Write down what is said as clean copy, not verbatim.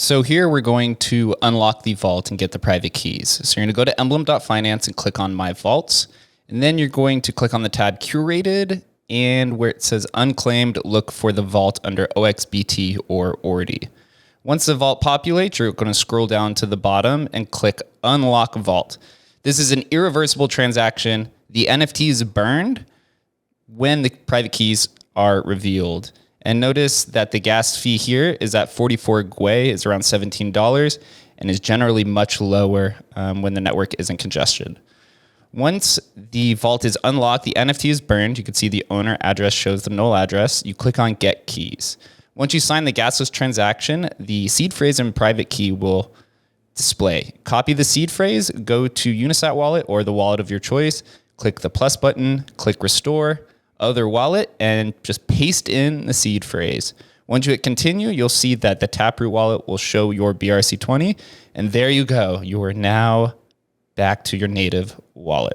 So here we're going to unlock the vault and get the private keys. So you're going to go to emblem.finance and click on My Vaults. And then you're going to click on the tab Curated, and where it says Unclaimed, look for the vault under OXBT or ORDI. Once the vault populates, you're going to scroll down to the bottom and click Unlock Vault. This is an irreversible transaction. The NFT is burned when the private keys are revealed. And notice that the gas fee here is at 44 gwei, is around $17, and is generally much lower when the network isn't congested. Once the vault is unlocked, the NFT is burned. You can see the owner address shows the null address. You click on Get Keys. Once you sign the gasless transaction, the seed phrase and private key will display. Copy the seed phrase, go to Unisat wallet or the wallet of your choice, click the plus button, click Restore, Other wallet, and just paste in the seed phrase. Once you hit continue, you'll see that the Taproot wallet will show your BRC-20, and there you go. You are now back to your native wallet.